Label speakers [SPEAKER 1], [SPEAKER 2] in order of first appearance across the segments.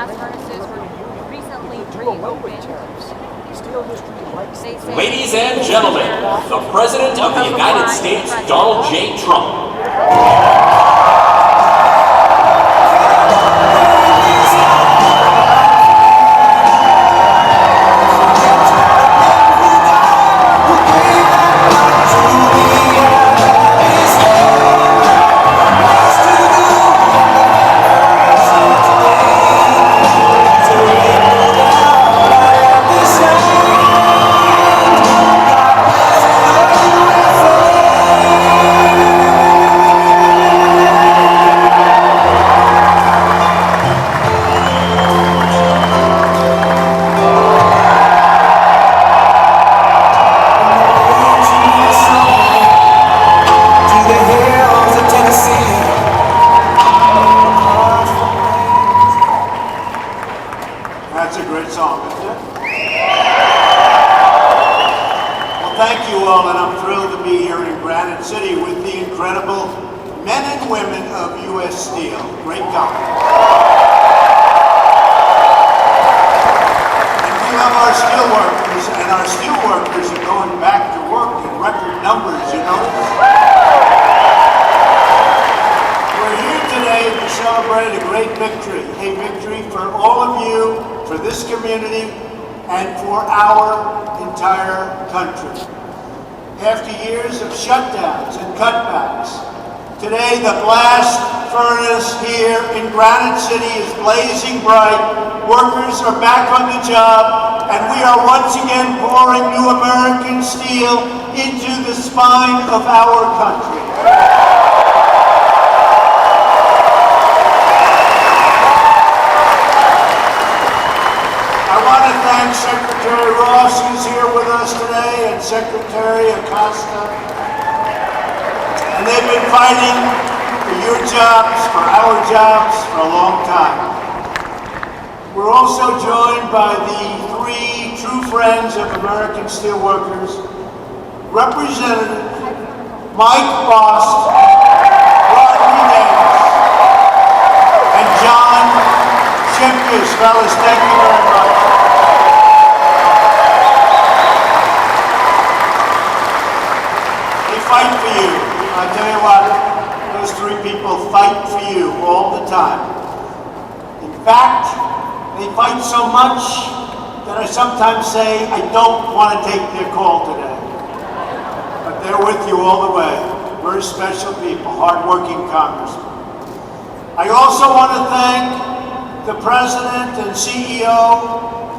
[SPEAKER 1] blast furnaces were recently reopened.
[SPEAKER 2] Ladies and gentlemen, the President of the United States, Donald J. Trump.
[SPEAKER 3] That's a great song, isn't it? Well, thank you all, and I'm thrilled to be here in Granite City with the incredible men and women of U.S. Steel. Great company. And we love our steel workers, and our steel workers are going back to work in record numbers, you notice? We're here today to celebrate a great victory, a victory for all of you, for this community, and for our entire country. After years of shutdowns and cutbacks, today the blast furnace here in Granite City is blazing bright. Workers are back on the job, and we are once again pouring new American steel into the spine of our country. Secretary Ross is here with us today, and Secretary Acosta. And they've been fighting for your jobs, for our jobs, for a long time. We're also joined by the three true friends of American steelworkers, Representative Mike Bost, Rodney Davis, and John Shimkus. Fellas, thank you very much. Fight for you. I tell you what, those three people fight for you all the time. In fact, they fight so much that I sometimes say I don't want to take their call today. But they're with you all the way. Very special people, hardworking congressmen. I also want to thank the President and CEO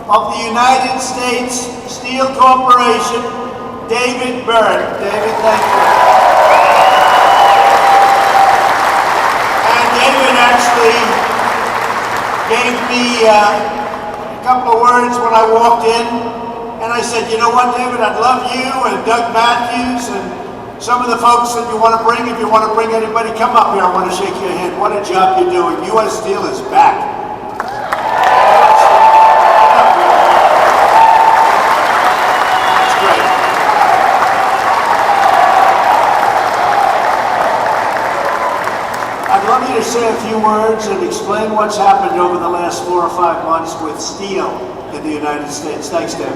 [SPEAKER 3] of the United States Steel Corporation, David Byrd. David, thank you. And David actually gave me a couple of words when I walked in, and I said, you know what, David, I'd love you and Doug Matthews and some of the folks that you want to bring. If you want to bring anybody, come up here. I want to shake your hand. What a job you're doing. U.S. Steel is back. I'd love you to say a few words and explain what's happened over the last 4 or 5 months with steel in the United States. Thanks, David.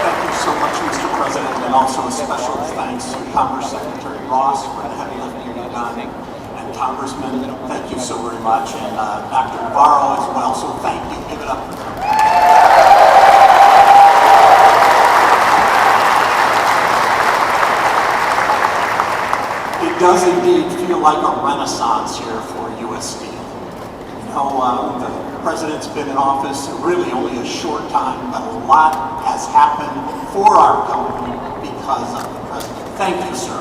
[SPEAKER 4] Thank you so much, Mr. President, and also a special thanks to Commerce Secretary Ross for the heavy lifting you've done. And Congressman, thank you so very much, and Dr. Navarro as well, so thank you. Give it up for them. It does indeed feel like a renaissance here for U.S. Steel. You know, the President's been in office really only a short time, but a lot has happened for our company because of the President. Thank you, sir.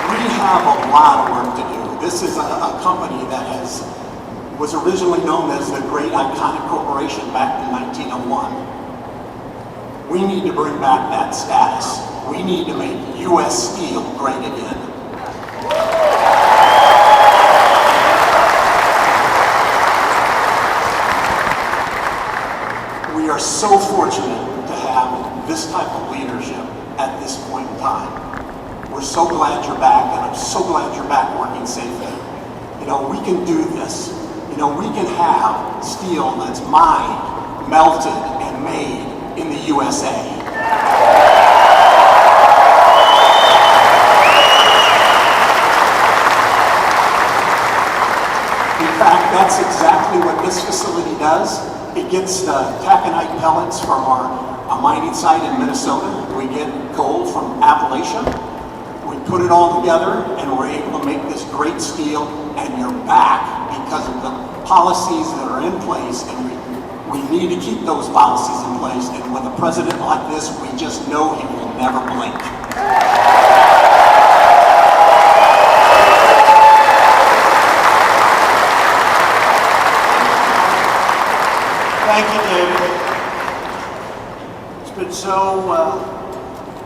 [SPEAKER 4] We have a lot of work to do. This is a company that was originally known as the Great Iconic Corporation back in 1901. We need to bring back that status. We need to make U.S. Steel great again. We are so fortunate to have this type of leadership at this point in time. We're so glad you're back, and I'm so glad you're back working safely. You know, we can do this. You know, we can have steel that's mined, melted, and made in the USA. In fact, that's exactly what this facility does. It gets the taconite pellets from our mining site in Minnesota. We get gold from Appalachia. We put it all together, and we're able to make this great steel, and you're back because of the policies that are in place, and we need to keep those policies in place. And with a president like this, we just know he will never blink.
[SPEAKER 3] Thank you, David. It's been so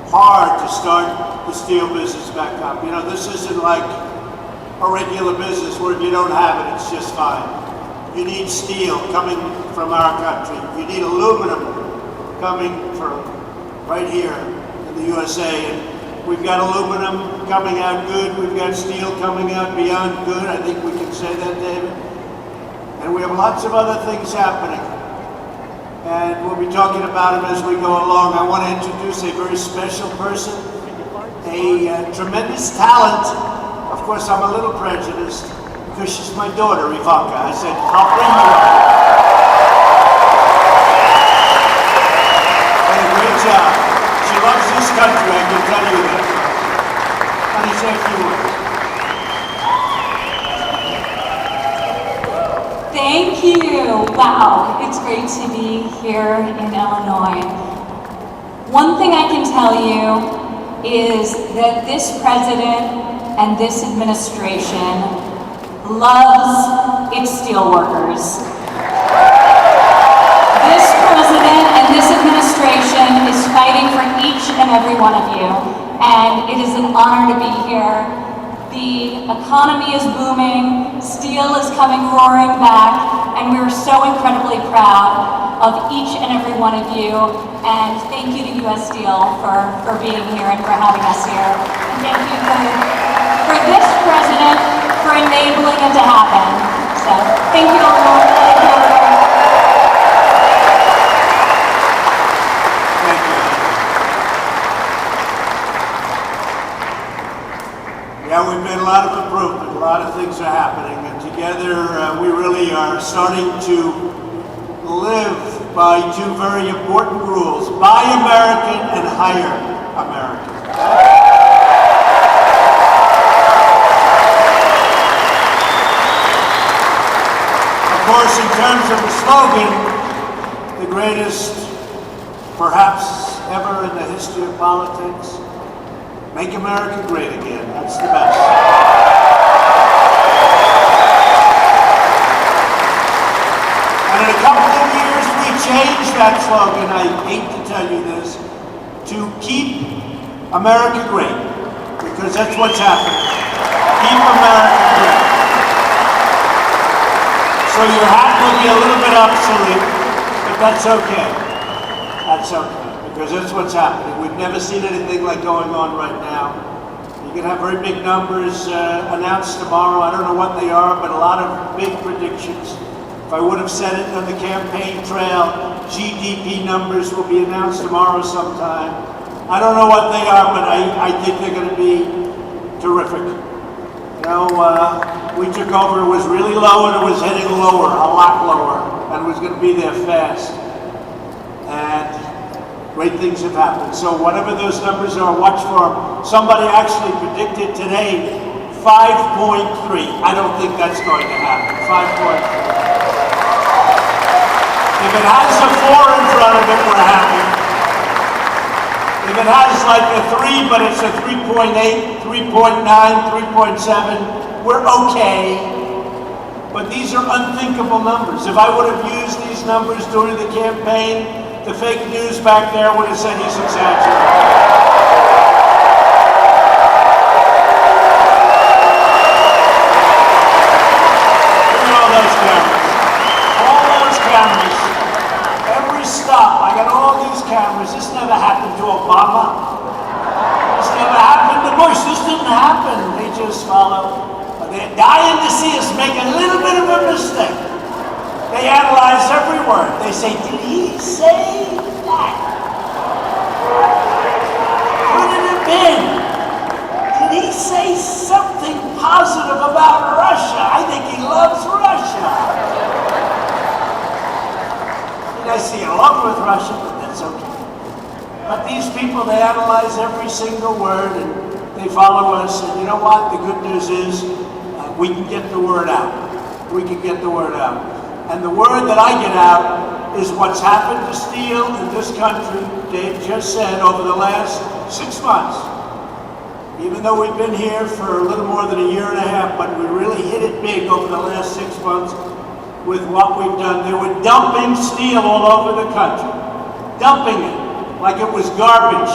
[SPEAKER 3] hard to start the steel business back up. You know, this isn't like a regular business where if you don't have it, it's just fine. You need steel coming from our country. You need aluminum coming from right here in the USA. And we've got aluminum coming out good. We've got steel coming out beyond good. I think we can say that, David. And we have lots of other things happening. And we'll be talking about them as we go along. I want to introduce a very special person, a tremendous talent. Of course, I'm a little prejudiced because she's my daughter, Ivanka. I said, I'll bring you up. Did a great job. She loves this country, I can tell you that. Honey, say a few words.
[SPEAKER 5] Thank you. Wow, it's great to be here in Illinois. One thing I can tell you is that this president and this administration loves its steelworkers. This president and this administration is fighting for each and every one of you, and it is an honor to be here. The economy is booming, steel is coming roaring back, and we're so incredibly proud of each and every one of you. And thank you to US Steel for being here and for having us here. And thank you for this president for enabling it to happen. So thank you everyone. Thank you everyone.
[SPEAKER 3] Yeah, we've made a lot of improvement. A lot of things are happening, and together we really are starting to live by two very important rules: buy American and hire American. Of course, in terms of the slogan, the greatest perhaps ever in the history of politics, make America great again. That's the best. And in a couple of years, we changed that slogan, I hate to tell you this, to keep America great, because that's what's happening. Keep America great. So your hat will be a little bit obsolete, but that's okay. That's okay. Because that's what's happening. We've never seen anything like going on right now. You can have very big numbers announced tomorrow. I don't know what they are, but a lot of big predictions. If I would have said it on the campaign trail, GDP numbers will be announced tomorrow sometime. I don't know what they are, but I think they're going to be terrific. You know, we took over, it was really low and it was heading lower, a lot lower, and it was going to be there fast. And great things have happened. So whatever those numbers are, watch for them. Somebody actually predicted today 5.3. I don't think that's going to happen. 5.3. If it has a 4 in front of it, we're happy. If it has like a 3, but it's a 3.8, 3.9, 3.7, we're okay. But these are unthinkable numbers. If I would have used these numbers during the campaign, the fake news back there would have said he's exaggerating. Look at all those cameras. All those cameras. Every stop. I got all these cameras. This never happened to Obama. This never happened to Bush. This didn't happen. They just follow. They're dying to see us make a little bit of a mistake. They analyze every word. They say, did he say that? Could it have been? Did he say something positive about Russia? I think he loves Russia. I see a love with Russia, but that's okay. But these people, they analyze every single word and they follow us. And you know what? The good news is we can get the word out. We can get the word out. And the word that I get out is what's happened to steel in this country, Dave just said, over the last 6 months. Even though we've been here for a little more than a year and a half, but we really hit it big over the last 6 months. With what we've done. They were dumping steel all over the country. Dumping it like it was garbage.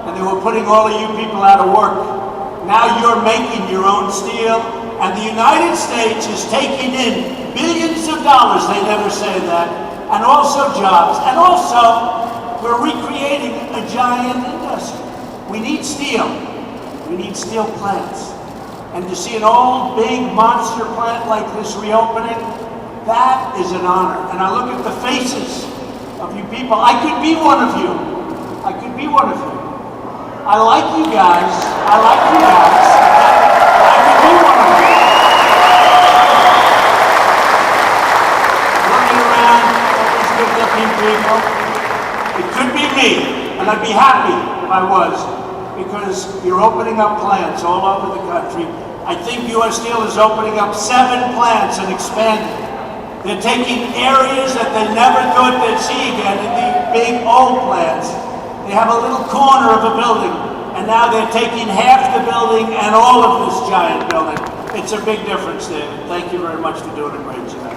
[SPEAKER 3] And they were putting all of you people out of work. Now you're making your own steel. And the United States is taking in billions of dollars, they never say that, and also jobs. And also, we're recreating a giant industry. We need steel. We need steel plants. And to see an old, big monster plant like this reopening, that is an honor. And I look at the faces of you people. I could be one of you. I could be one of you. I like you guys. I like you guys. I could be one of you. Looking around at these good-looking people, it could be me. And I'd be happy if I was. Because you're opening up plants all over the country. I think U.S. Steel is opening up 7 plants and expanding. They're taking areas that they never thought they'd see again in the big old plants. They have a little corner of a building, and now they're taking half the building and all of this giant building. It's a big difference, David. Thank you very much for doing a great job.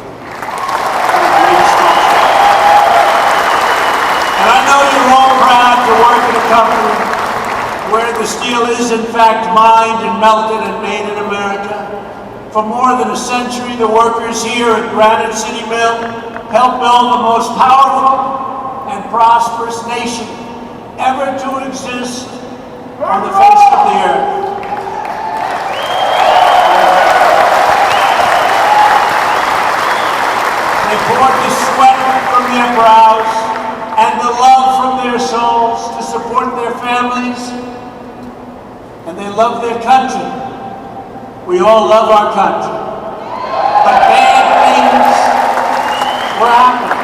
[SPEAKER 3] And I know you're all proud to work in a company where the steel is in fact mined and melted and made in America. For more than a century, the workers here at Granite City Mill helped build the most powerful and prosperous nation ever to exist on the face of the earth. They poured the sweat from their brows and the love from their souls to support their families, and they love their country. We all love our country. But bad things were happening.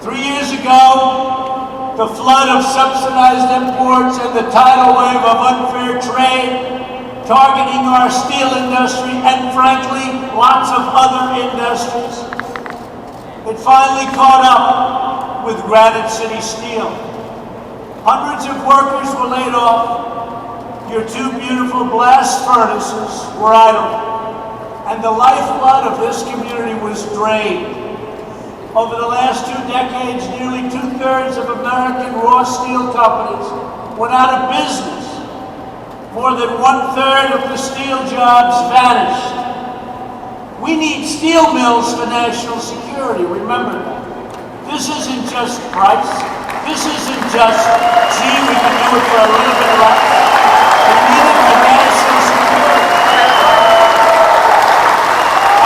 [SPEAKER 3] 3 years ago, the flood of subsidized imports and the tidal wave of unfair trade targeting our steel industry and, frankly, lots of other industries. It finally caught up with Granite City Steel. Hundreds of workers were laid off. Your 2 beautiful blast furnaces were idle, and the lifeblood of this community was drained. Over the last 2 decades, nearly 2/3 of American raw steel companies went out of business. More than 1/3 of the steel jobs vanished. We need steel mills for national security, remember that. This isn't just price. This isn't just, gee, we can do it for a little bit less. We need it for national security.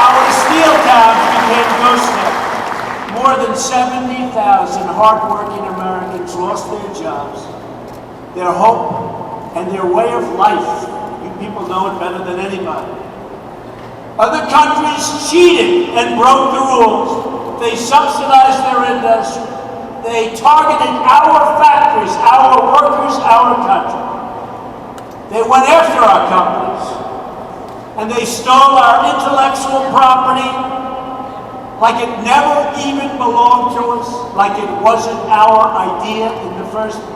[SPEAKER 3] Our steel towns became ghost towns. More than 70,000 hardworking Americans lost their jobs, their hope, and their way of life. You people know it better than anybody. Other countries cheated and broke the rules. They subsidized their industry. They targeted our factories, our workers, our country. They went after our companies, and they stole our intellectual property like it never even belonged to us, like it wasn't our idea in the first place.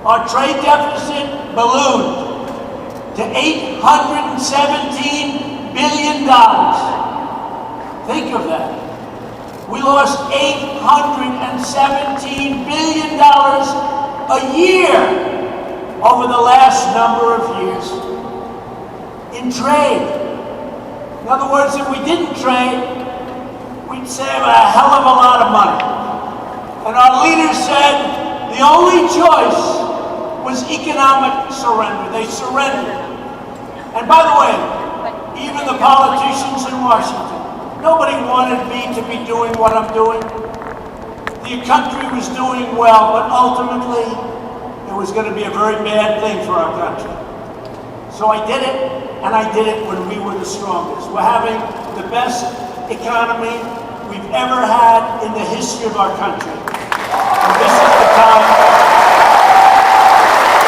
[SPEAKER 3] Our trade deficit ballooned to $817 billion. Think of that. We lost $817 billion a year over the last number of years in trade. In other words, if we didn't trade, we'd save a hell of a lot of money. said the only choice was economic surrender. They surrendered. And by the way, even the politicians in Washington, nobody wanted me to be doing what I'm doing. The country was doing well, but ultimately, it was going to be a very bad thing for our country. So I did it, and I did it when we were the strongest. We're having the best economy we've ever had in the history of our country. And this is the time,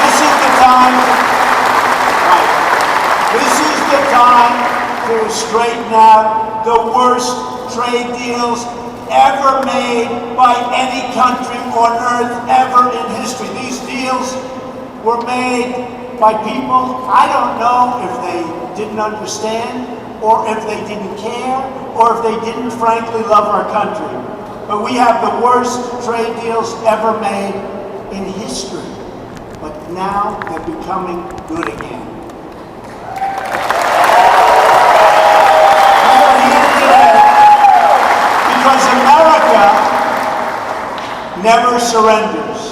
[SPEAKER 3] this is the time to straighten out the worst trade deals ever made by any country on earth ever in history. These deals were made by people, I don't know if they didn't understand, or if they didn't care, or if they didn't frankly love our country. But we have the worst trade deals ever made in history. But now they're becoming good again. We're here today because America never surrenders.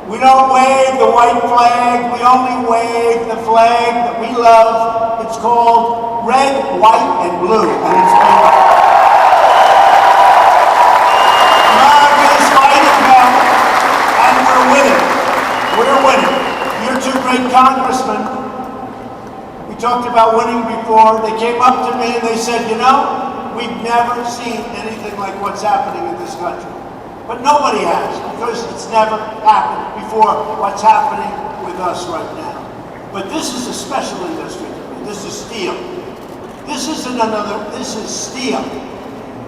[SPEAKER 3] We don't wave the white flag, we only wave the flag that we love. It's called red, white, and blue. And it's been America's fighting back, and we're winning. We're winning. Your two great congressmen, we talked about winning before, they came up to me and they said, you know, we've never seen anything like what's happening in this country. But nobody has, because it's never happened before what's happening with us right now. But this is a special industry to me. This is steel. This isn't another, this is steel.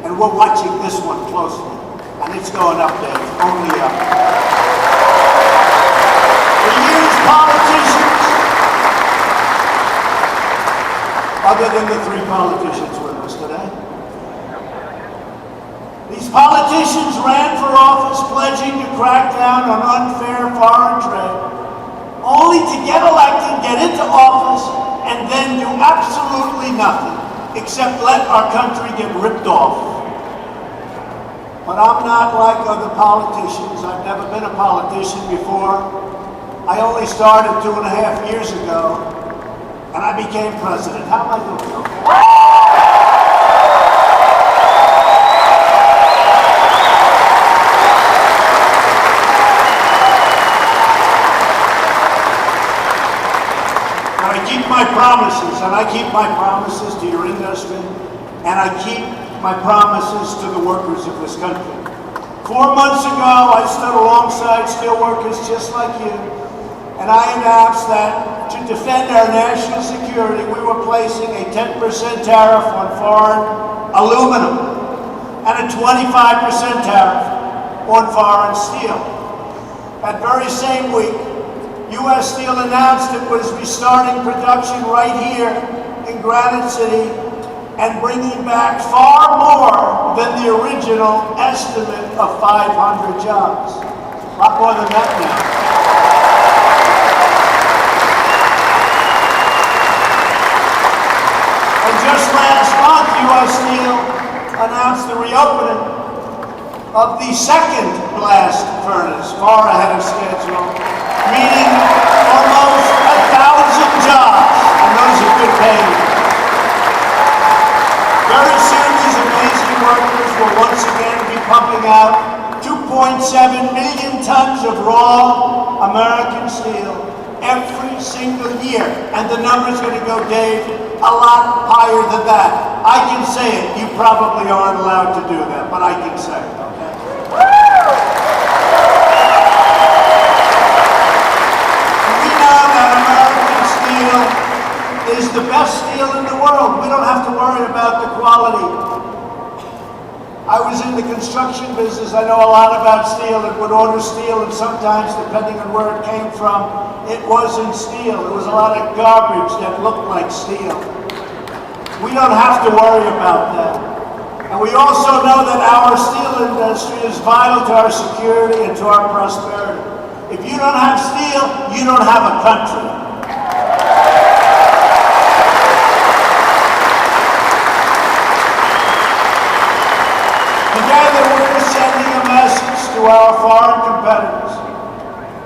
[SPEAKER 3] And we're watching this one closely. And it's going up there, only up. For years, politicians, other than the three politicians with us today, these politicians ran for office pledging to crack down on unfair foreign trade, only to get elected, get into office, and then do absolutely nothing except let our country get ripped off. But I'm not like other politicians. I've never been a politician before. I only started 2.5 years ago, and I became president. How am I doing? Okay. My promises, and I keep my promises to your industry, and I keep my promises to the workers of this country. 4 months ago, I stood alongside steelworkers just like you, and I announced that to defend our national security, we were placing a 10% tariff on foreign aluminum and a 25% tariff on foreign steel. That very same week, U.S. Steel announced it was restarting production right here in Granite City and bringing back far more than the original estimate of 500 jobs. A lot more than that now. And just last month, U.S. Steel announced the reopening of the second blast furnace, far ahead of schedule, meaning almost 1,000 jobs, and those are good paying. Very soon, these amazing workers will once again be pumping out 2.7 million tons of raw American steel every single year. And the number's going to go, Dave, a lot higher than that. I can say it. You probably aren't allowed to do that, but I can say it, okay? Is the best steel in the world. We don't have to worry about the quality. I was in the construction business. I know a lot about steel and would order steel, and sometimes, depending on where it came from, it wasn't steel. It was a lot of garbage that looked like steel. We don't have to worry about that. And we also know that our steel industry is vital to our security and to our prosperity. If you don't have steel, you don't have a country. Together, we're sending a message to our foreign competitors.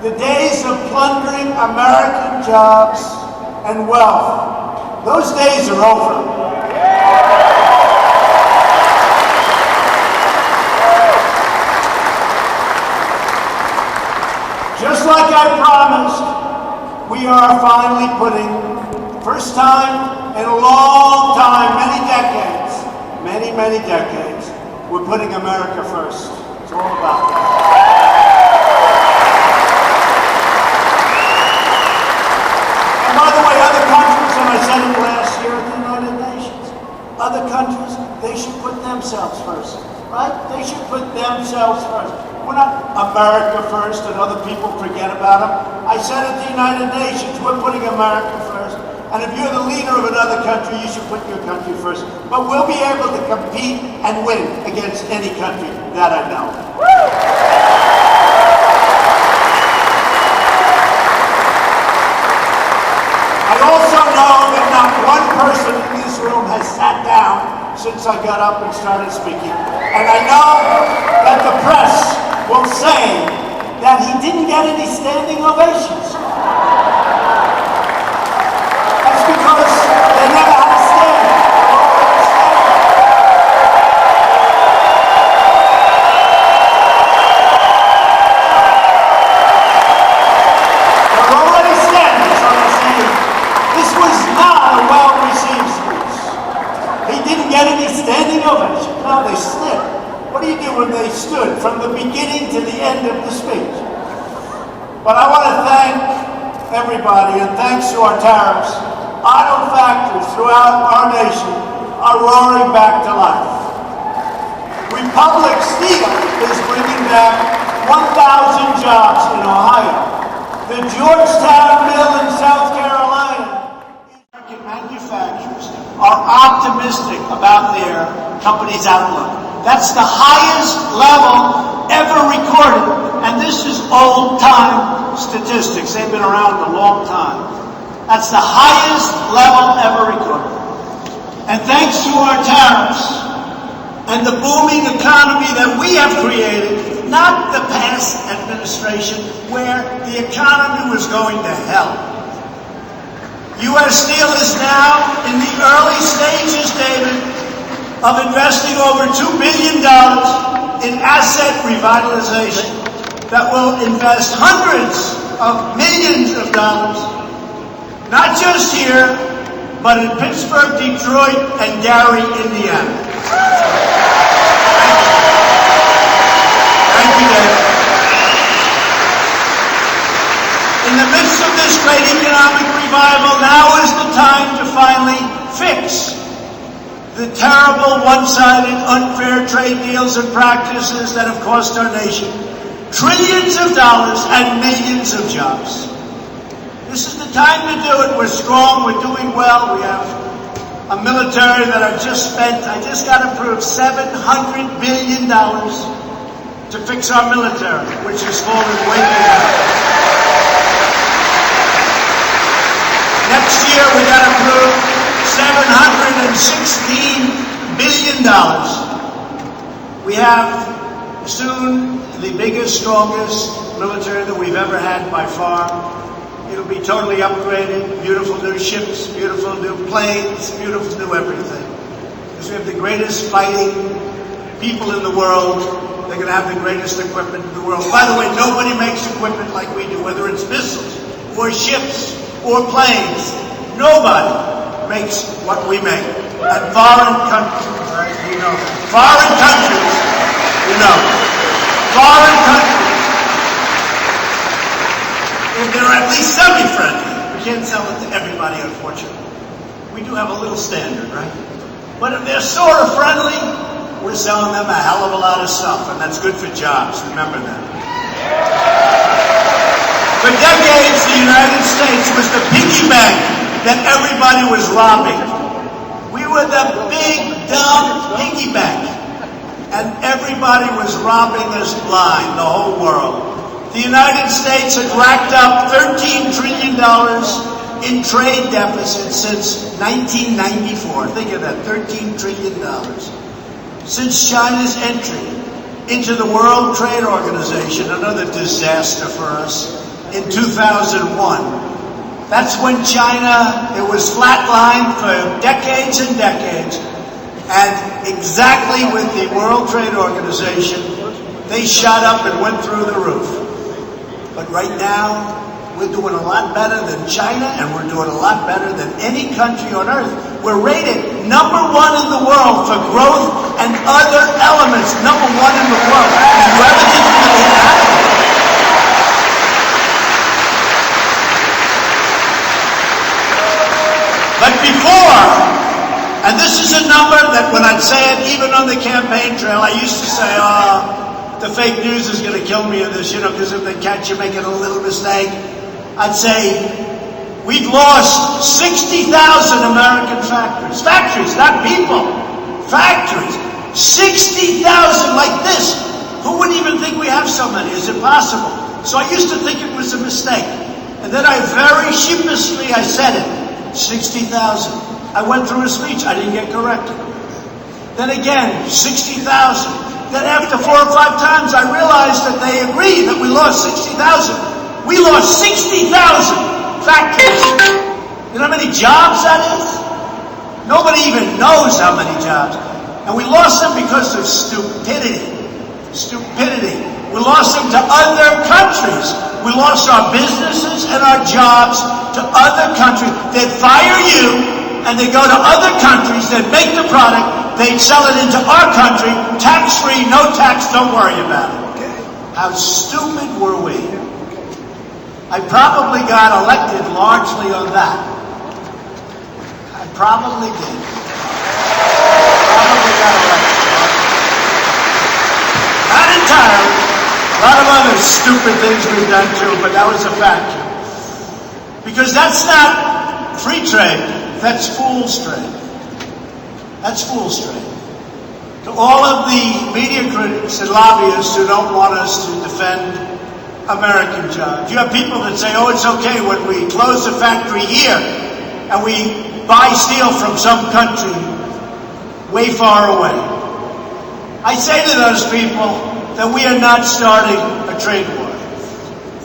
[SPEAKER 3] The days of plundering American jobs and wealth, those days are over. Just like I promised, we are finally putting, first time in a long time, many decades, we're putting America first. It's all about that. And by the way, other countries, and I said it last year at the United Nations, other countries, they should put themselves first, right? They should put themselves first. We're not America first and other people forget about them. I said at the United Nations, we're putting America first. And if you're the leader of another country, you should put your country first. But we'll be able to compete and win against any country that I know. I also know that not one person in this room has sat down since I got up and started speaking. And I know that the press will say that he didn't get any standing ovations. That's because they never had a stand. They're already standing, so they're saying this was not a well-received speech. He didn't get any standing ovations. No, they slid. What do you do when they stood from the beginning to the end of the speech? But I want to thank everybody, and thanks to our tariffs, auto factories throughout our nation are roaring back to life. Republic Steel is bringing back 1,000 jobs in Ohio. The Georgetown Mill in South Carolina. American manufacturers are optimistic about their company's outlook. That's the highest level ever recorded. And this is old-time statistics. They've been around a long time. That's the highest level ever recorded. And thanks to our tariffs and the booming economy that we have created, not the past administration where the economy was going to hell. U.S. Steel is now in the early stages, David, of investing over $2 billion in asset revitalization that will invest hundreds of millions of dollars, not just here, but in Pittsburgh, Detroit, and Gary, Indiana. Thank you, David. In the midst of this great economic revival, now is the time to finally fix the terrible, one-sided, unfair trade deals and practices that have cost our nation trillions of dollars and millions of jobs. This is the time to do it. We're strong. We're doing well. We have a military that I just got approved $700 billion to fix our military, which has fallen way behind. Next year, we got approved $716 billion. We have soon the biggest, strongest military that we've ever had by far. It'll be totally upgraded, beautiful new ships, beautiful new planes, beautiful new everything. Because we have the greatest fighting people in the world. They're going to have the greatest equipment in the world. By the way, nobody makes equipment like we do, whether it's missiles or ships or planes. Nobody makes what we make. And foreign countries, right? You know, foreign countries, you know, foreign countries, if they're at least semi-friendly, we can't sell it to everybody, unfortunately. We do have a little standard, right? But if they're sort of friendly, we're selling them a hell of a lot of stuff, and that's good for jobs. Remember that. For decades, the United States was the piggy bank that everybody was robbing. We were the big, dumb piggy bank, and everybody was robbing us blind, the whole world. The United States had racked up $13 trillion in trade deficits since 1994. Think of that, $13 trillion. Since China's entry into the World Trade Organization, another disaster for us, in 2001. That's when China, it was flatlined for decades and decades. And exactly with the World Trade Organization, they shot up and went through the roof. But right now, we're doing a lot better than China, and we're doing a lot better than any country on earth. We're rated #1 in the world for growth and other elements. #1 in the world. And whoever thinks we're going to get out of it. But before, and this is a number that when I'd say it, even on the campaign trail, I used to say, the fake news is going to kill me in this, because if they catch you making a little mistake, I'd say, we've lost 60,000 American factories. Factories, not people. Factories. 60,000 like this. Who would even think we have so many? Is it possible? So I used to think it was a mistake. And then I very sheepishly, I said it. 60,000. I went through a speech. I didn't get corrected. Then again, 60,000. Then after 4 or 5 times, I realized that they agreed that we lost 60,000. We lost 60,000 factories. You know how many jobs that is? Nobody even knows how many jobs. And we lost them because of stupidity. Stupidity. We lost them to other countries. We lost our businesses and our jobs to other countries. They'd fire you, and they'd go to other countries, they'd make the product, they'd sell it into our country, tax-free, no tax, don't worry about it. How stupid were we? I probably got elected largely on that. I probably did. Probably got elected. Not entirely. A lot of other stupid things we've done too, but that was a factor. Because that's not free trade, that's fool's trade. That's fool's trade. To all of the media critics and lobbyists who don't want us to defend American jobs. You have people that say, oh, it's okay when we close a factory here and we buy steel from some country way far away. I say to those people that we are not starting a trade war.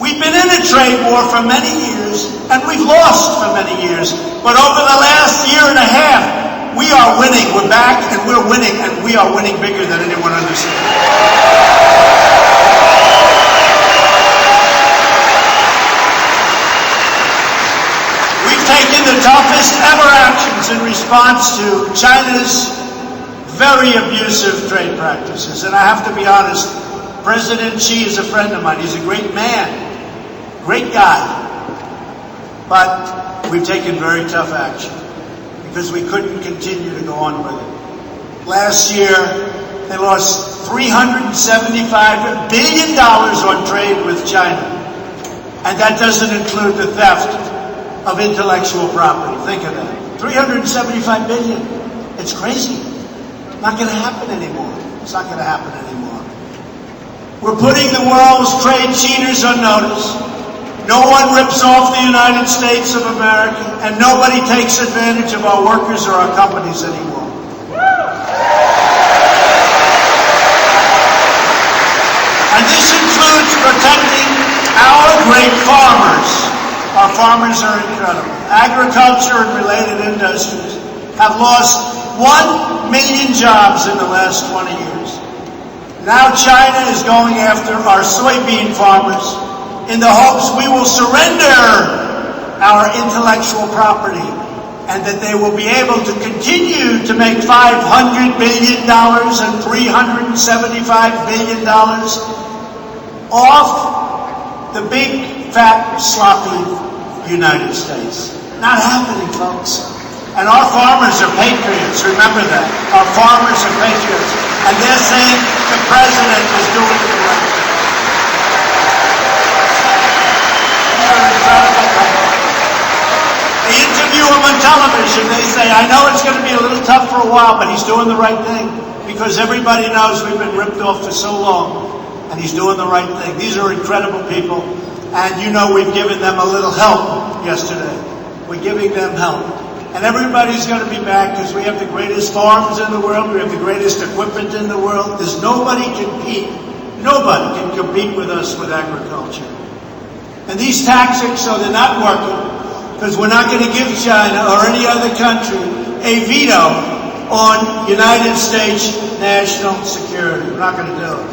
[SPEAKER 3] We've been in a trade war for many years, and we've lost for many years. But over the last year and a half, we are winning. We're back, and we're winning, and we are winning bigger than anyone understands. Taken the toughest ever actions in response to China's very abusive trade practices. And I have to be honest, President Xi is a friend of mine. He's a great man, great guy. But we've taken very tough action because we couldn't continue to go on with it. Last year, they lost $375 billion on trade with China. And that doesn't include the theft of intellectual property. Think of that. $375 billion. It's crazy. Not going to happen anymore. It's not going to happen anymore. We're putting the world's trade cheaters on notice. No one rips off the United States of America, and nobody takes advantage of our workers or our companies anymore. And this includes protecting our great farmers. Our farmers are incredible. Agriculture and related industries have lost 1 million jobs in the last 20 years. Now China is going after our soybean farmers in the hopes we will surrender our intellectual property and that they will be able to continue to make $500 billion and $375 billion off the big, fat, sloppy United States. Not happening, folks. And our farmers are patriots. Remember that. Our farmers are patriots. And they're saying the president is doing the right thing. They interview him on television. They say, I know it's going to be a little tough for a while, but he's doing the right thing. Because everybody knows we've been ripped off for so long. And he's doing the right thing. These are incredible people. And you know we've given them a little help yesterday. We're giving them help. And everybody's going to be back because we have the greatest farms in the world. We have the greatest equipment in the world. There's nobody can compete with us with agriculture. And these tactics, so they're not working because we're not going to give China or any other country a veto on United States national security. We're not going to do it.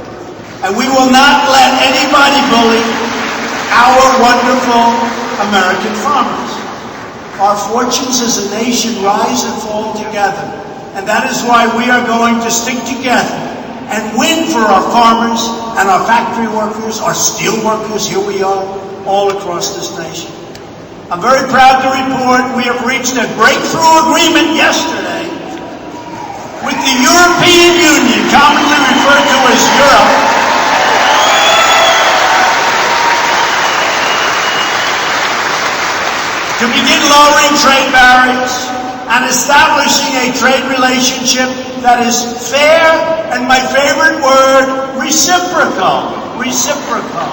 [SPEAKER 3] And we will not let anybody bully our wonderful American farmers. Our fortunes as a nation rise and fall together. And that is why we are going to stick together and win for our farmers and our factory workers, our steel workers, here we are, all across this nation. I'm very proud to report we have reached a breakthrough agreement yesterday with the European Union, commonly referred to as Europe, to begin lowering trade barriers and establishing a trade relationship that is fair and, my favorite word, reciprocal. Reciprocal.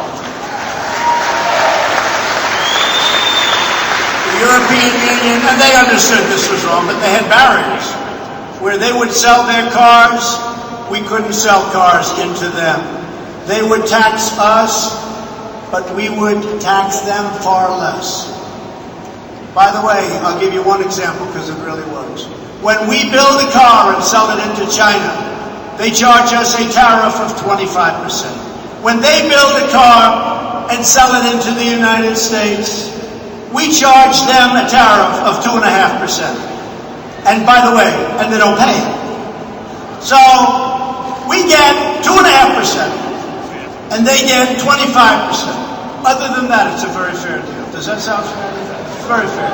[SPEAKER 3] The European Union, and they understood this was wrong, but they had barriers where they would sell their cars, we couldn't sell cars into them. They would tax us, but we would tax them far less. By the way, I'll give you one example because it really works. When we build a car and sell it into China, they charge us a tariff of 25%. When they build a car and sell it into the United States, we charge them a tariff of 2.5%. And by the way, and they don't pay it. So we get 2.5%, and they get 25%. Other than that, it's a very fair deal. Does that sound fair? Very fair.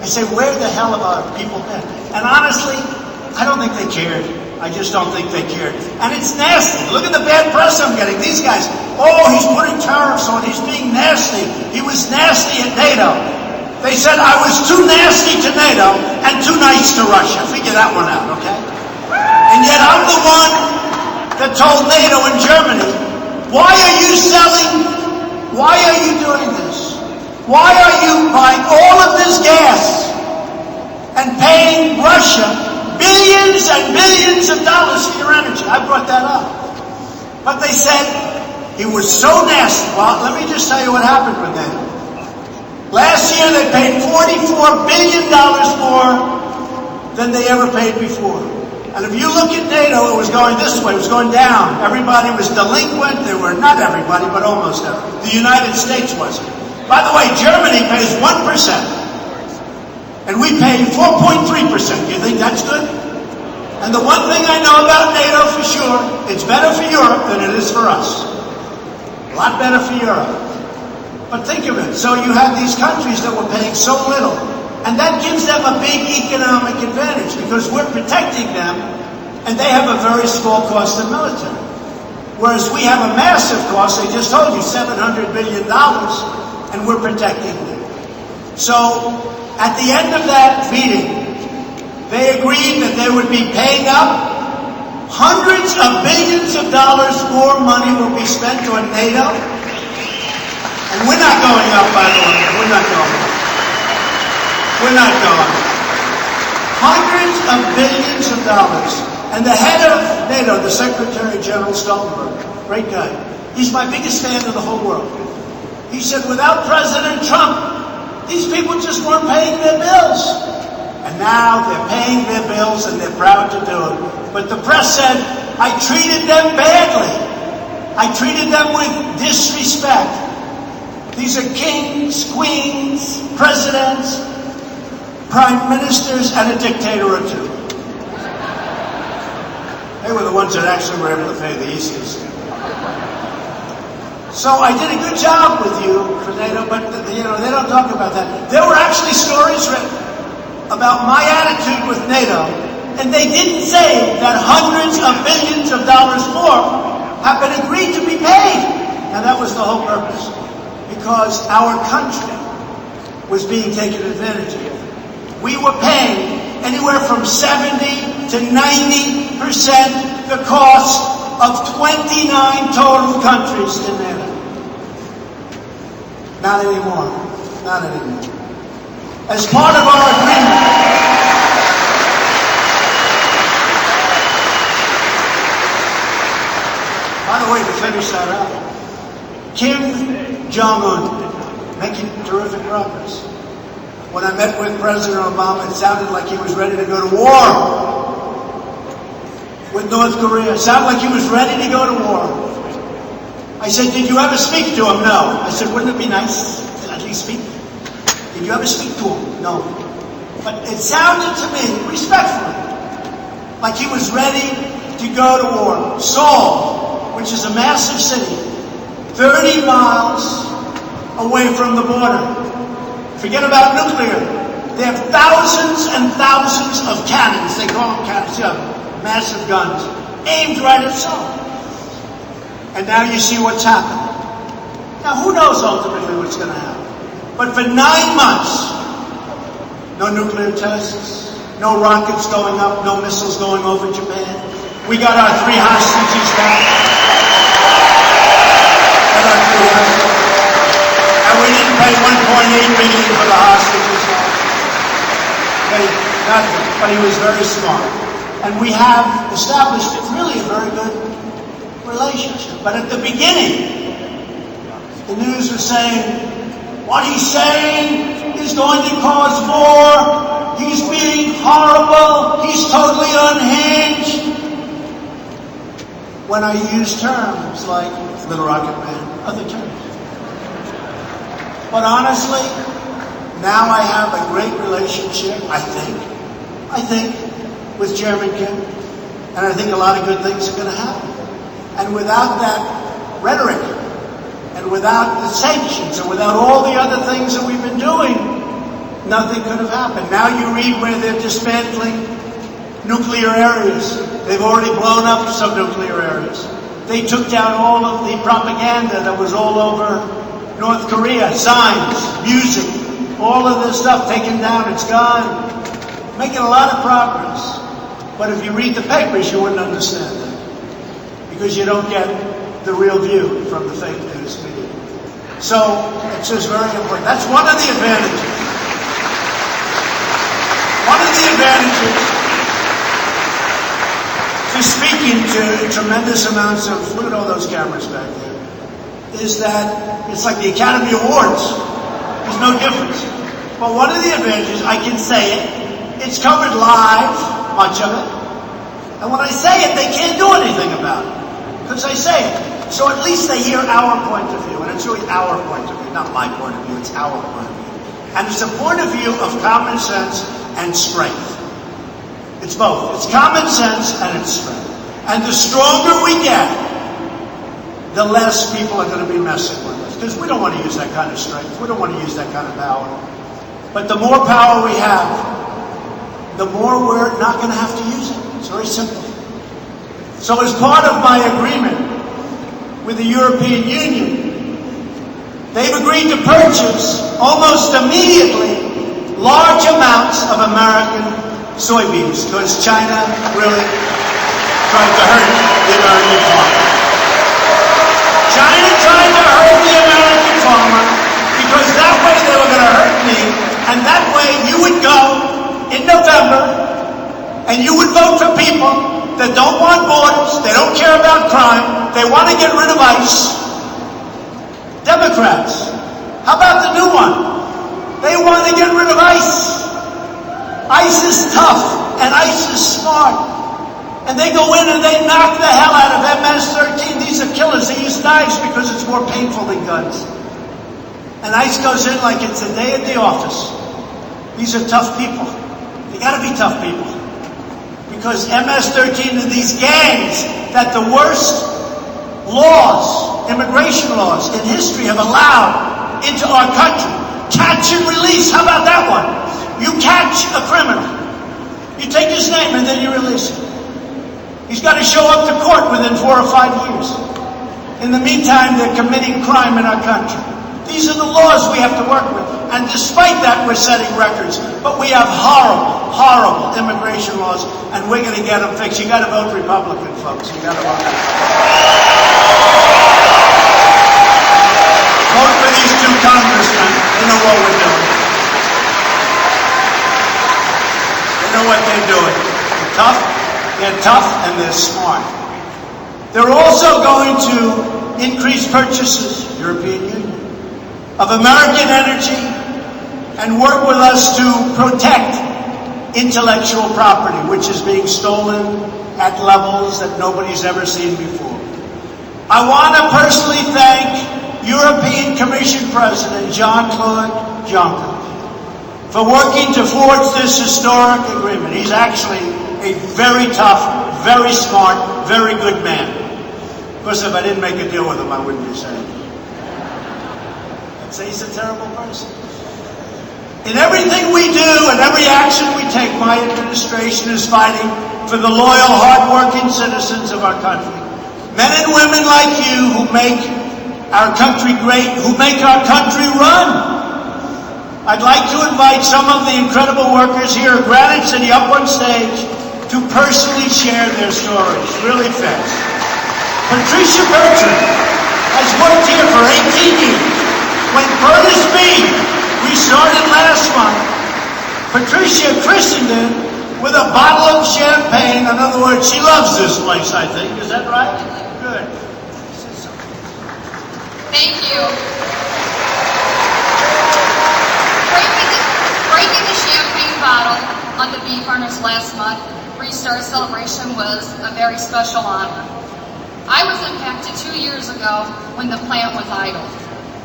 [SPEAKER 3] I say, where the hell have our people been? And honestly, I don't think they cared. I just don't think they cared. And it's nasty. Look at the bad press I'm getting. These guys, oh, he's putting tariffs on. He's being nasty. He was nasty at NATO. They said I was too nasty to NATO and too nice to Russia. Figure that one out, okay? And yet I'm the one that told NATO and Germany, why are you selling? Why are you doing this? Why are you buying all of this gas and paying Russia billions and billions of dollars for your energy? I brought that up. But they said he was so nasty. Well, let me just tell you what happened with that. Last year they paid $44 billion more than they ever paid before. And if you look at NATO, it was going this way, it was going down. Everybody was delinquent. They were not everybody, but almost everybody. The United States wasn't. By the way, Germany pays 1%, and we pay 4.3%. Do you think that's good? And the one thing I know about NATO for sure, it's better for Europe than it is for us. A lot better for Europe. But think of it. So you have these countries that were paying so little, and that gives them a big economic advantage because we're protecting them, and they have a very small cost of military. Whereas we have a massive cost, I just told you, $700 billion. And we're protecting them. So, at the end of that meeting, they agreed that they would be paying up. Hundreds of billions of dollars more money will be spent on NATO. And we're not going up, by the way. We're not going up. We're not going up. Hundreds of billions of dollars. And the head of NATO, the Secretary General Stoltenberg, great guy, he's my biggest fan in the whole world. He said, without President Trump, these people just weren't paying their bills. And now they're paying their bills and they're proud to do it. But the press said, I treated them badly. I treated them with disrespect. These are kings, queens, presidents, prime ministers, and a dictator or two. They were the ones that actually were able to pay the easiest. So I did a good job with you for NATO, but they don't talk about that. There were actually stories written about my attitude with NATO, and they didn't say that hundreds of billions of dollars more have been agreed to be paid. And that was the whole purpose, because our country was being taken advantage of. We were paying anywhere from 70 to 90% the cost of 29 total countries in NATO. Not anymore. Not anymore. as part of our agreement, by the way, to finish that up, Kim Jong-un making terrific progress. When I met with President Obama, it sounded like he was ready to go to war with North Korea. It sounded like he was ready to go to war. I said, did you ever speak to him? No. I said, wouldn't it be nice to at least speak? Did you ever speak to him? No. But it sounded to me, respectfully, like he was ready to go to war. Seoul, which is a massive city, 30 miles away from the border. Forget about nuclear. They have thousands and thousands of cannons. They call them cannons, massive guns, aimed right at Seoul. And now you see what's happened. Now, who knows ultimately what's going to happen? But for 9 months, no nuclear tests, no rockets going up, no missiles going over Japan. We got our 3 hostages back. And we didn't pay $1.8 billion for the hostages. Paid nothing, but he was very smart. And we have established really a very good relationship. But at the beginning, the news was saying, what he's saying is going to cause war. He's being horrible. He's totally unhinged. When I use terms like Little Rocket Man, other terms. But honestly, now I have a great relationship, I think, with Chairman Kim. And I think a lot of good things are going to happen. And without that rhetoric, and without the sanctions, and without all the other things that we've been doing, nothing could have happened. Now you read where they're dismantling nuclear areas. They've already blown up some nuclear areas. They took down all of the propaganda that was all over North Korea, signs, music, all of this stuff taken down, it's gone. Making a lot of progress. But if you read the papers, you wouldn't understand that. Because you don't get the real view from the fake news media. So, it's just very important. That's one of the advantages. One of the advantages to speaking to tremendous amounts of, look at all those cameras back there, is that it's like the Academy Awards. There's no difference. But one of the advantages, I can say it, it's covered live, much of it. And when I say it, they can't do anything about it. Because I say it. So at least they hear our point of view. And it's really our point of view, not my point of view, it's our point of view. And it's a point of view of common sense and strength. It's both. It's common sense and it's strength. And the stronger we get, the less people are going to be messing with us. Because we don't want to use that kind of strength. We don't want to use that kind of power. But the more power we have, the more we're not going to have to use it. It's very simple. So as part of my agreement with the European Union, they've agreed to purchase almost immediately large amounts of American soybeans because China really tried to hurt the American farmer. China tried to hurt the American farmer because that way they were going to hurt me, and that way you would go in November and you would vote for people that don't want borders, they don't care about crime, they want to get rid of ICE. Democrats, how about the new one? They want to get rid of ICE. ICE is tough and ICE is smart. And they go in and they knock the hell out of MS-13. These are killers. They use knives because it's more painful than guns. And ICE goes in like it's a day at the office. These are tough people. They got to be tough people. Because MS-13 are these gangs that the worst laws, immigration laws in history have allowed into our country. Catch and release. How about that one? You catch a criminal. You take his name and then you release him. He's got to show up to court within 4 or 5 years. In the meantime, they're committing crime in our country. These are the laws we have to work with. And despite that, we're setting records. But we have horrible, horrible immigration laws, and we're going to get them fixed. You got to vote Republican, folks. You got to vote. Vote for these 2 congressmen. You know what we're doing. They're tough and they're smart. They're also going to increase purchases, European Union, of American energy and work with us to protect intellectual property, which is being stolen at levels that nobody's ever seen before. I want to personally thank European Commission President Jean-Claude Juncker for working to forge this historic agreement. He's actually a very tough, very smart, very good man. Of course, if I didn't make a deal with him, I wouldn't be saying it. I'd say he's a terrible person. In everything we do and every action we take, my administration is fighting for the loyal, hard-working citizens of our country. Men and women like you who make our country great, who make our country run. I'd like to invite some of the incredible workers here at Granite City up on stage to personally share their stories, really fast. Patricia Bertrand has worked here for 18 years. When Curtis B. restarted last month, Patricia christened it with a bottle of champagne. In other words, she loves this place, I think. Is that right? Good.
[SPEAKER 1] Thank you. Breaking the champagne bottle on the bee furnace last month, restart celebration, was a very special honor. I was impacted 2 years ago when the plant was idle.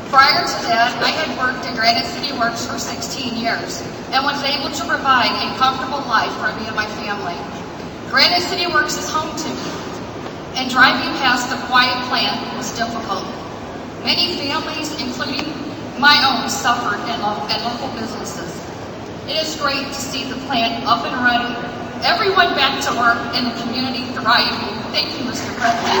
[SPEAKER 1] Prior to that, I had worked at Granite City Works for 16 years and was able to provide a comfortable life for me and my family. Granite City Works is home to me, and driving past the quiet plant was difficult. Many families, including my own, suffered at local businesses. It is great to see the plant up and running, everyone back to work, and the community thriving. Thank you, Mr. President.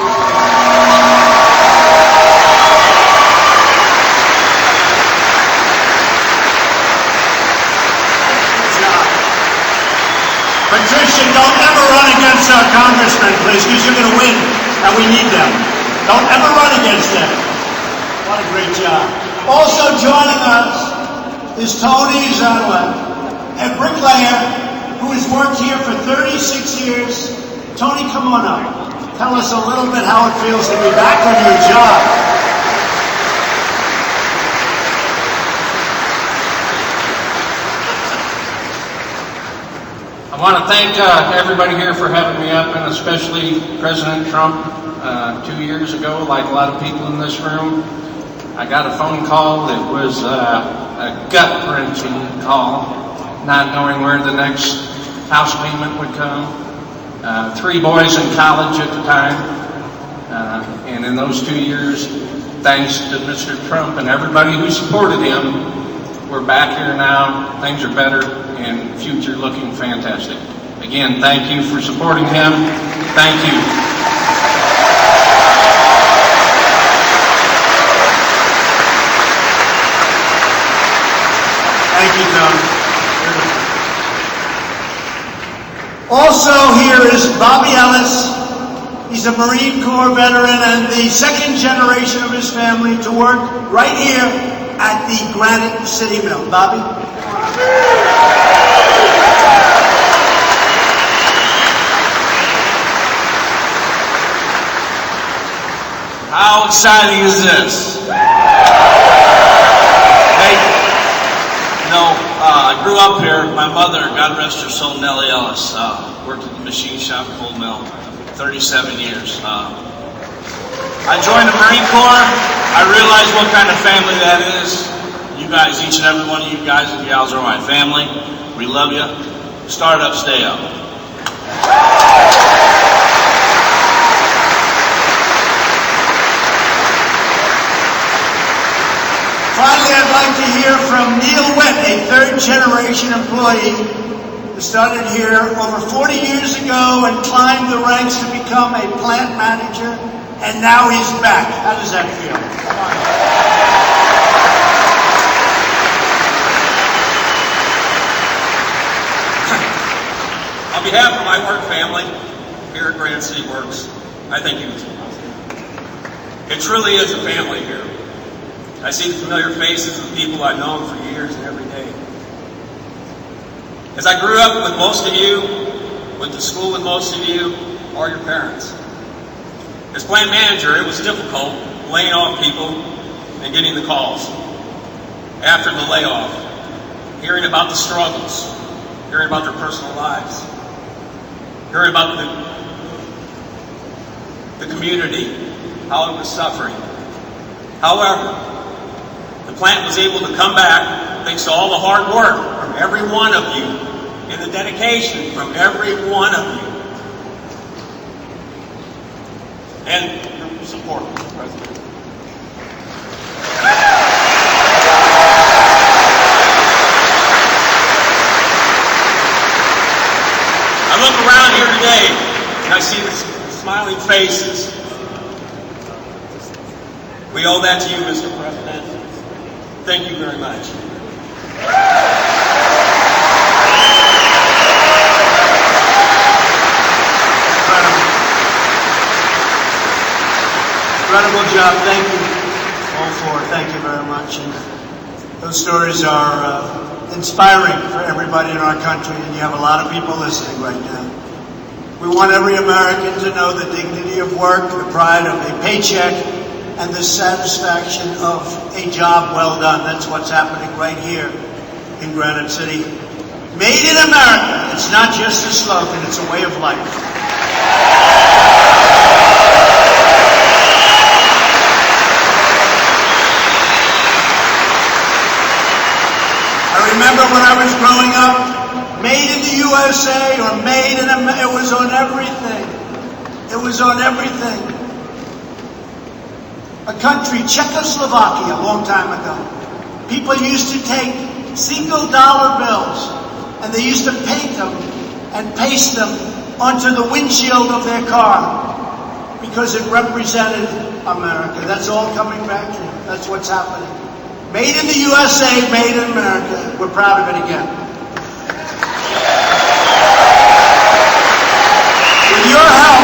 [SPEAKER 3] Patricia, don't ever run against our congressmen, please, because you're going to win, and we need them. Don't ever run against them. What a great job. Also joining us is Tony Zanowek, a bricklayer who has worked here for 36 years. Tony, come on up. Tell us a little bit how it feels to be back on your job.
[SPEAKER 6] I want to thank everybody here for having me up, and especially President Trump. 2 years ago, like a lot of people in this room, I got a phone call that was a gut-wrenching call, not knowing where the next house payment would come. 3 boys in college at the time, and in those 2 years, thanks to Mr. Trump and everybody who supported him, we're back here now. Things are better and future looking fantastic. Again, thank you for supporting him. Thank you.
[SPEAKER 3] Thank you, Tony. Also here is Bobby Ellis. He's a Marine Corps veteran and the second generation of his family to work right here at the Granite City Mill. Bobby?
[SPEAKER 7] How exciting is this? Hey, I grew up here. My mother, God rest her soul, Nellie Ellis, worked at the machine shop, coal mill, 37 years. I joined the Marine Corps. I realized what kind of family that is. You guys, each and every one of you guys and gals are my family. We love you. Start up, stay up.
[SPEAKER 3] Finally, I'd like to hear from Neil Witt, a third-generation employee who started here over 40 years ago and climbed the ranks to become a plant manager, and now he's back. How does that feel? Come on.
[SPEAKER 7] On behalf of my work family here at Granite City Works, I thank you. It truly is a family here. I see the familiar faces of people I've known for years and every day. As I grew up with most of you, went to school with most of you,
[SPEAKER 8] or your parents. As plant manager, it was difficult laying off people and getting the calls. After the layoff, hearing about the struggles, hearing about their personal lives, hearing about the community, how it was suffering. However, the plant was able to come back thanks to all the hard work from every one of you and the dedication from every one of you. And your support, Mr. President. I look around here today and I see the smiling faces. We owe that to you, Mr. President. Thank you very much.
[SPEAKER 3] Incredible job. Thank you all for it. Thank you very much. And those stories are inspiring for everybody in our country, and you have a lot of people listening right now. We want every American to know the dignity of work, the pride of a paycheck, and the satisfaction of a job well done. That's what's happening right here in Granite City. Made in America. It's not just a slogan, it's a way of life. I remember when I was growing up, made in the USA or made in America, it was on everything. It was on everything. A country, Czechoslovakia, a long time ago, people used to take single dollar bills and they used to paint them and paste them onto the windshield of their car because it represented America. That's all coming back here. That's what's happening. Made in the USA, made in America. We're proud of it again. With your help,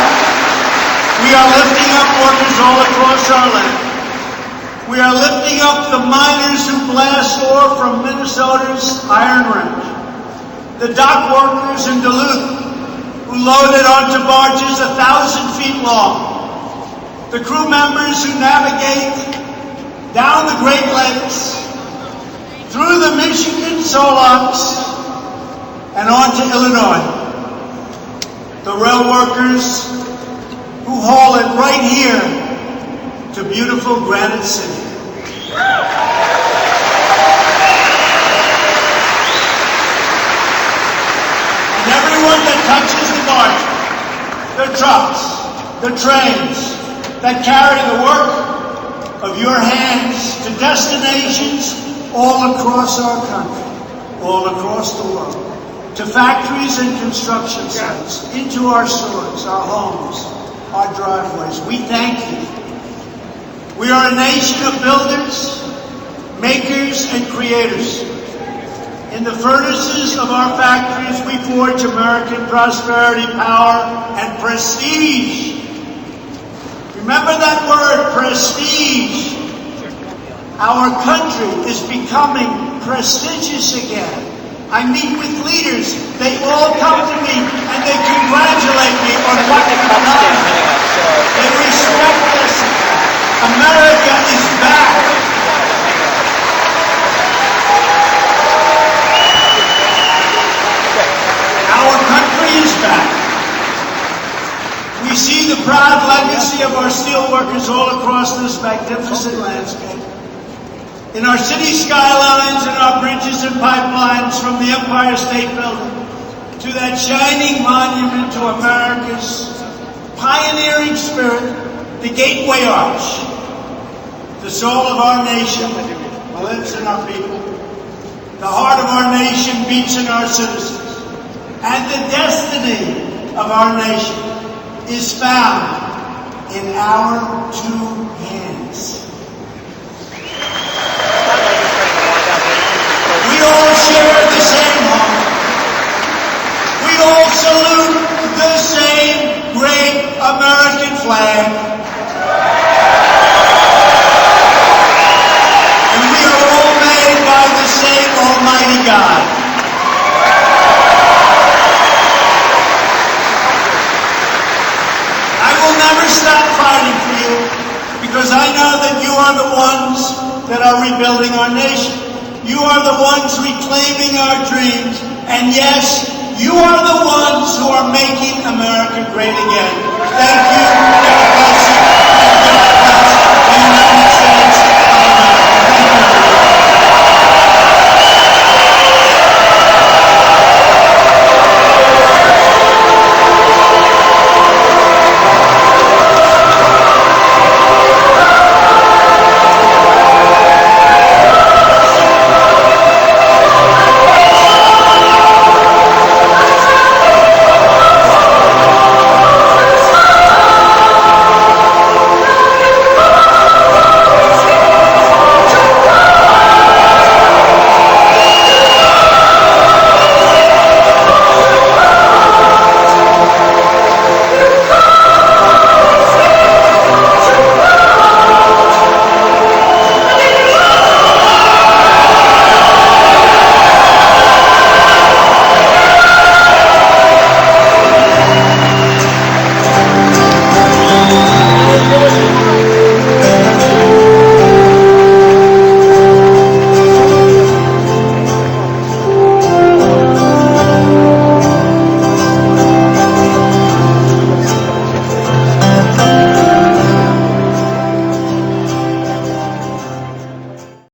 [SPEAKER 3] we are lifting up workers all across our land. We are lifting up the miners who blast ore from Minnesota's Iron Range. The dock workers in Duluth who load it onto barges 1,000 feet long. The crew members who navigate down the Great Lakes, through the Michigan Solux, and on to Illinois. The rail workers who haul it right here to beautiful Granite City. And everyone that touches the barge, the trucks, the trains that carry the work of your hands to destinations all across our country, all across the world, to factories and construction sites, into our stores, our homes, our driveways. We thank you. We are a nation of builders, makers, and creators. In the furnaces of our factories, we forge American prosperity, power, and prestige. Remember that word, prestige. Our country is becoming prestigious again. I meet with leaders. They all come to me and they congratulate me on what we've done. They respect us. America is back. Our country is back. We see the proud legacy of our steelworkers all across this magnificent landscape. In our city skylines and our bridges and pipelines, from the Empire State Building to that shining monument to America's pioneering spirit, the Gateway Arch. The soul of our nation lives in our people. The heart of our nation beats in our citizens. And the destiny of our nation is found in our two hands. We all share the same home. We all salute the same great American flag. And we are all made by the same Almighty God. are the ones that are rebuilding our nation. You are the ones reclaiming our dreams. And yes, you are the ones who are making America great again. Thank you. God bless you.